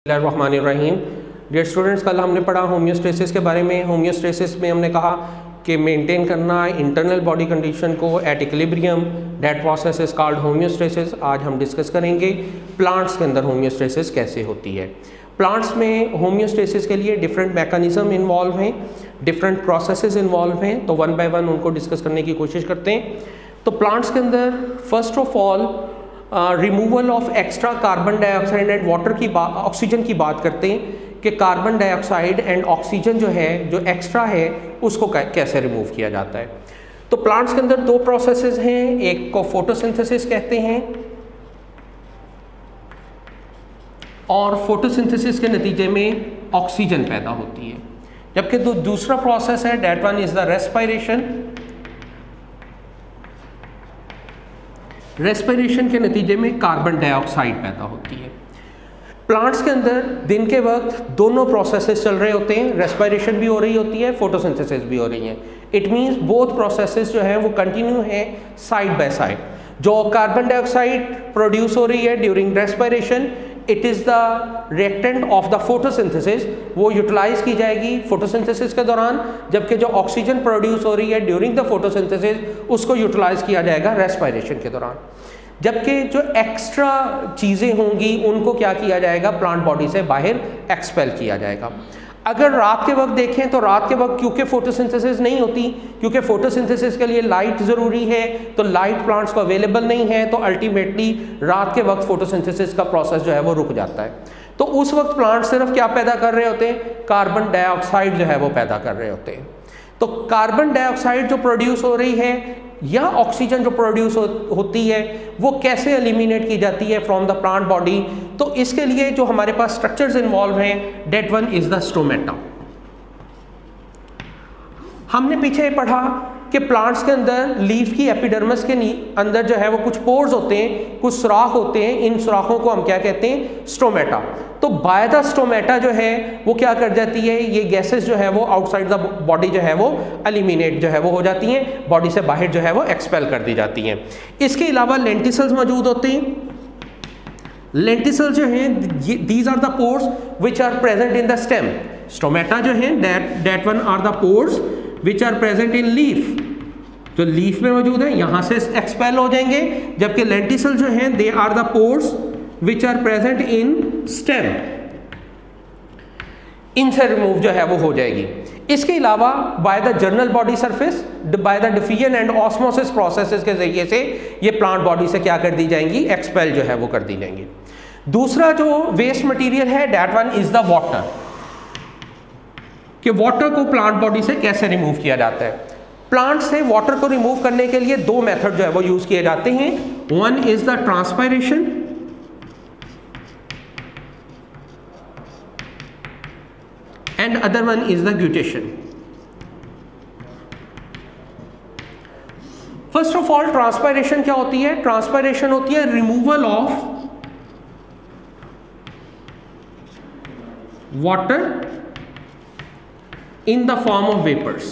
बिस्मिल्लाहिर्रहमानिर्रहीम। Dear students, कल हमने पढ़ा होम्योस्टेसिस के बारे में। होम्योस्टेसिस में हमने कहा कि मेंटेन करना इंटरनल बॉडी कंडीशन को at equilibrium, that process is called homeostasis. आज हम डिस्कस करेंगे प्लांट्स के अंदर होम्योस्टेसिस कैसे होती है। प्लांट्स में होम्योस्टेसिस के लिए डिफरेंट मैकेनिज्म इन्वॉल्व हैं, डिफरेंट प्रोसेसेस इन्वॉल्व हैं, तो वन बाय वन उनको डिस्कस करने की कोशिश करते हैं। तो प्लांट्स के अंदर first of all removal of extra carbon dioxide and water की ऑक्सीजन की बात करते हैं कि कार्बन डाइऑक्साइड एंड ऑक्सीजन जो है, जो एक्स्ट्रा है, उसको कैसे रिमूव किया जाता है। तो प्लांट्स के अंदर दो प्रोसेसेस हैं, एक को फोटोसिंथेसिस कहते हैं और फोटोसिंथेसिस के नतीजे में ऑक्सीजन पैदा होती है, जबकि दूसरा प्रोसेस है that one is the respiration. Respiration के नतीजे में कार्बन डाइऑक्साइड पैदा होती है। प्लांट्स के अंदर दिन के वक्त दोनों प्रोसेसेस चल रहे होते हैं, रेस्पिरेशन भी हो रही होती है, फोटोसिंथेसिस भी हो रही है। इट मींस बोथ प्रोसेसेस जो हैं वो कंटिन्यू हैं साइड बाय साइड। जो कार्बन डाइऑक्साइड प्रोड्यूस हो रही है during respiration, it is the reactant of the photosynthesis, वो यूटिलाइज की जाएगी फोटोसिंथेसिस के दौरान, जबकि जो ऑक्सीजन प्रोड्यूस हो रही है ड्यूरिंग द फोटोसिंथेसिस, उसको यूटिलाइज किया जाएगा रेस्पिरेशन के दौरान। जबकि जो एक्स्ट्रा चीज़ें होंगी उनको क्या किया जाएगा, प्लांट बॉडी से बाहर एक्सपेल किया जाएगा। अगर रात के वक्त देखें तो रात के वक्त क्योंकि फोटोसिंथेसिस नहीं होती, क्योंकि फोटोसिंथेसिस के लिए लाइट ज़रूरी है, तो लाइट प्लांट्स को अवेलेबल नहीं है, तो अल्टीमेटली रात के वक्त फोटोसिंथेसिस का प्रोसेस जो है वो रुक जाता है। तो उस वक्त प्लांट सिर्फ क्या पैदा कर रहे होते हैं, कार्बन डाइऑक्साइड जो है वो पैदा कर रहे होते हैं। तो कार्बन डाइऑक्साइड जो प्रोड्यूस हो रही है या ऑक्सीजन जो प्रोड्यूस होती है, वो कैसे एलिमिनेट की जाती है फ्रॉम द प्लांट बॉडी। तो इसके लिए जो हमारे पास स्ट्रक्चर्स इन्वॉल्व हैं, that one is the stomata. हमने पीछे पढ़ा कि प्लांट्स के अंदर लीफ की एपिडर्मिस के अंदर जो है वो कुछ पोर्स होते हैं, कुछ सुराख होते हैं। इन सुराखों को हम क्या कहते हैं, स्टोमेटा। तो बाय द स्टोमेटा जो है वो क्या कर जाती है, ये गैसेस जो है वो आउटसाइड द बॉडी जो है वो एलिमिनेट जो है वो हो जाती हैं, बॉडी से बाहर जो है वो एक्सपेल कर दी जाती हैं। इसके अलावा लेंटिसल्स मौजूद होते हैं। लेंटिसल्स जो हैं, these are the pores which are present in the stem. Stomata जो है that one are the pores which are present in leaf, जो लीफ में मौजूद है, यहां से एक्सपेल हो जाएंगे। जबकि लेंटिसल जो हैं, they are the pores which are present in stem, इनसे रिमूव जो है वो हो जाएगी। इसके अलावा by the general body surface, by the diffusion and osmosis processes के जरिए से ये प्लांट बॉडी से क्या कर दी जाएंगी, एक्सपेल जो है वो कर दी जाएंगी। दूसरा जो वेस्ट मटेरियल है, that one is the water, कि वाटर को प्लांट बॉडी से कैसे रिमूव किया जाता है। प्लांट से वाटर को रिमूव करने के लिए दो मेथड जो है वो यूज किए जाते हैं। One is the transpiration and other one is the guttation. First of all transpiration क्या होती है, ट्रांसपायरेशन होती है removal of water in the form of vapors।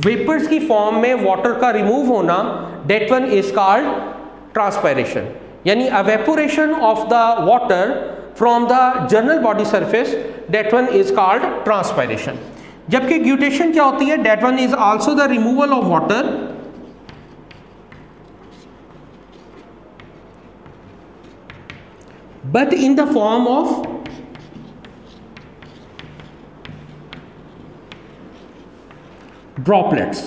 Vapours की फॉर्म में वाटर का रिमूव होना, that one is called transpiration, यानी evaporation of the water from the general body surface, that one is called transpiration। जबकि guttation क्या होती है, that one is also the removal of water but in the form of droplets,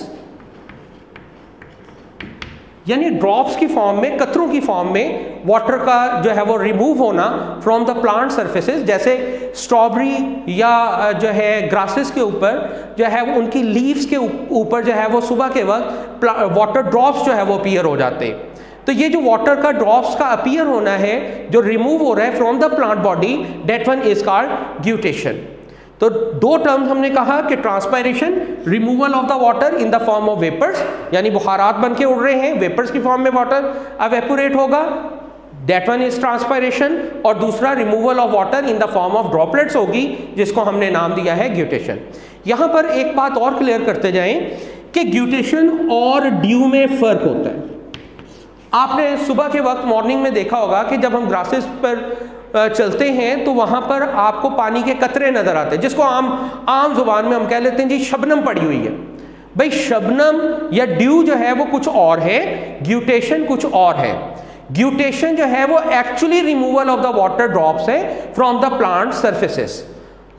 यानी drops की form में, कतरों की form में water का जो है वो रिमूव होना फ्रॉम द प्लांट सर्फेसेस। जैसे स्ट्रॉबेरी या जो है ग्रासेस के ऊपर जो है वो उनकी लीव्स के ऊपर जो है वो सुबह के वक्त वाटर ड्रॉप्स जो है वो अपीयर हो जाते हैं। तो ये जो वाटर का ड्रॉप्स का अपीयर होना है, जो रिमूव हो रहा है from the plant body, that one is called guttation. तो दो टर्म्स हमने कहा कि transpiration, removal of the water in the form of vapours, यानी बुखारात बन के उड़ रहे हैं, वेपर्स की फॉर्म में वाटर एवेपोरेट होगा, दैट वन इज ट्रांसपायरेशन। और दूसरा removal of water in the form of droplets होगी, जिसको हमने नाम दिया है ग्यूटेशन। यहाँ पर एक बात और क्लियर करते जाएं कि ग्यूटेशन और ड्यू में फ़र्क होता है। आपने सुबह के वक्त मॉर्निंग में देखा होगा कि जब हम ग्रासेस पर चलते हैं तो वहाँ पर आपको पानी के कतरे नज़र आते हैं, जिसको आम जुबान में हम कह लेते हैं जी शबनम पड़ी हुई है। भाई शबनम या ड्यू जो है वो कुछ और है, ग्यूटेशन कुछ और है। ग्यूटेशन जो है वो actually removal of the water drops है from the plant surfaces.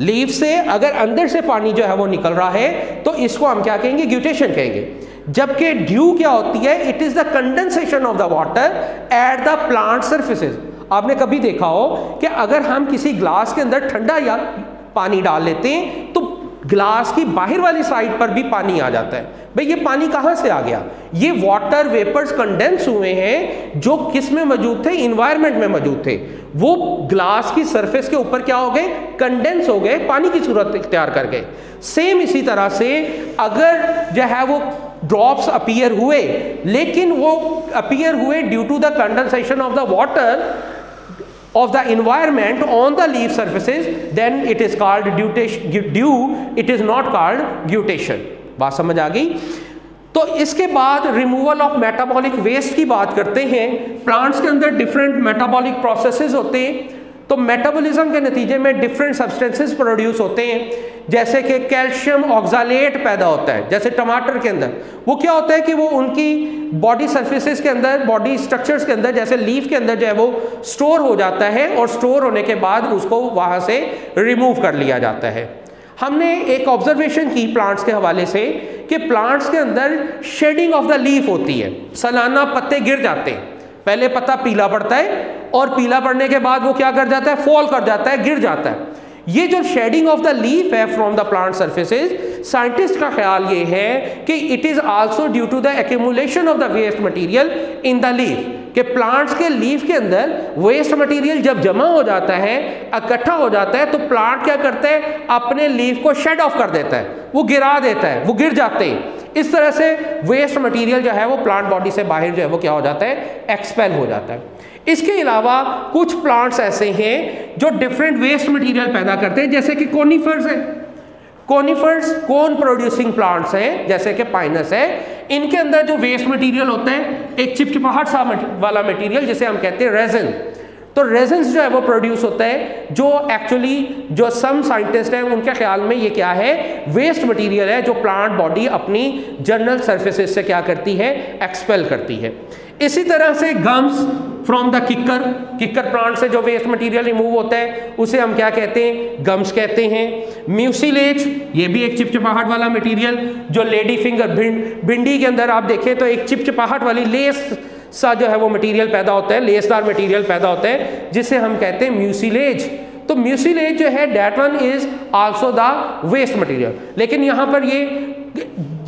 Leaf से अगर अंदर से पानी जो है वो निकल रहा है तो इसको हम क्या कहेंगे, ग्यूटेशन कहेंगे। जबकि ड्यू क्या होती है, it is the condensation of the water at the plant surfaces. आपने कभी देखा हो कि अगर हम किसी ग्लास के अंदर ठंडा या पानी डाल लेते हैं तो ग्लास की बाहर वाली साइड पर भी पानी आ जाता है। भाई ये पानी कहाँ से आ गया? ये वाटर वेपर्स कंडेंस हुए हैं जो किस में मौजूद थे, इन्वायरमेंट में मौजूद थे। वो ग्लास की सरफेस के ऊपर क्या हो गए, कंडेंस हो गए, पानी की सूरत इख्तियार कर गए। सेम इसी तरह से अगर जो है वो ड्रॉप्स अपीयर हुए, लेकिन वो अपीयर हुए due to the condensation of the water of the environment on the leaf surfaces, then it is called dew, it is not called guttation। बात समझ आ गई? तो इसके बाद रिमूवल ऑफ मेटाबॉलिक वेस्ट की बात करते हैं। प्लांट्स के अंदर डिफरेंट मेटाबॉलिक प्रोसेसेस होते हैं, तो मेटाबॉलिज्म के नतीजे में डिफरेंट सब्सटेंसेस प्रोड्यूस होते हैं, जैसे कि कैल्शियम ऑक्सालेट पैदा होता है। जैसे टमाटर के अंदर वो क्या होता है कि वो उनकी बॉडी सर्फेसेस के अंदर, बॉडी स्ट्रक्चर्स के अंदर, जैसे लीफ के अंदर जो है वो स्टोर हो जाता है और स्टोर होने के बाद उसको वहाँ से रिमूव कर लिया जाता है। हमने एक ऑब्जर्वेशन की प्लांट्स के हवाले से कि प्लांट्स के अंदर शेडिंग ऑफ द लीफ होती है, सालाना पत्ते गिर जाते हैं। पहले पत्ता पीला पड़ता है और पीला पड़ने के बाद वो क्या कर जाता है, फॉल कर जाता है, गिर जाता है। ये जो शेडिंग ऑफ द लीफ है from the plant surfaces, scientist का ख्याल ये है कि it is also due to the accumulation of the waste material in the leaf, कि प्लांट्स के लीफ के अंदर वेस्ट मटेरियल जब जमा हो जाता है, इकट्ठा हो जाता है, तो प्लांट क्या करता है, अपने लीफ को शेड ऑफ कर देता है, वो गिरा देता है, वो गिर जाते हैं। इस तरह से वेस्ट मटेरियल जो है वो प्लांट बॉडी से बाहर जो है वो क्या हो जाता है, एक्सपेल हो जाता है। इसके अलावा कुछ प्लांट्स ऐसे हैं जो डिफरेंट वेस्ट मटेरियल पैदा करते हैं, जैसे कि कोनिफर्स है। कोनिफर्स कोन प्रोड्यूसिंग प्लांट्स हैं, जैसे कि पाइनस है। इनके अंदर जो वेस्ट मटेरियल होता है, एक चिपचिपाहट सा वाला मटेरियल जिसे हम कहते हैं रेजिन। तो रेजिन्स जो है वो प्रोड्यूस होता है, जो एक्चुअली जो सम साइंटिस्ट हैं उनके ख्याल में ये क्या है, वेस्ट मटेरियल है जो प्लांट बॉडी अपनी जनरल सर्फेसेस से क्या करती है, एक्सपेल करती है। इसी तरह से गम्स फ्रॉम द किक्कर प्लांट से जो वेस्ट मटेरियल रिमूव होता है उसे हम क्या कहते हैं, गम्स कहते हैं। म्यूसिलेज, ये भी एक चिपचिपाहट वाला मटेरियल, जो लेडी फिंगर भिंडी के अंदर आप देखें तो एक चिपचिपाहट वाली लेस सा जो है वो मटेरियल पैदा होता है, लेसदार मटेरियल पैदा होता है, जिसे हम कहते हैं म्यूसिलेज। तो म्यूसिलेज जो है that one is also the waste material. लेकिन यहाँ पर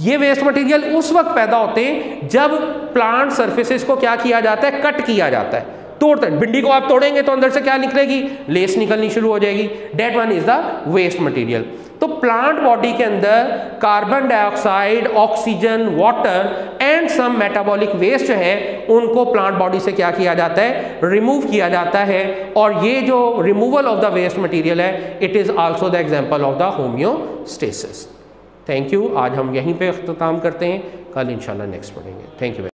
ये वेस्ट मटेरियल उस वक्त पैदा होते हैं जब प्लांट सर्फेसेस को क्या किया जाता है, कट किया जाता है, तोड़ते हैं। भिंडी को आप तोड़ेंगे तो अंदर से क्या निकलेगी, लेस निकलनी शुरू हो जाएगी। That one is the waste material. तो प्लांट बॉडी के अंदर carbon dioxide, oxygen, water and some metabolic waste जो है उनको प्लांट बॉडी से क्या किया जाता है, रिमूव किया जाता है। और ये जो removal of the waste material है, it is also the example of the homeostasis. Thank you. आज हम यहीं पे इख्तिताम करते हैं, कल इंशाल्लाह नेक्स्ट पढ़ेंगे। Thank you.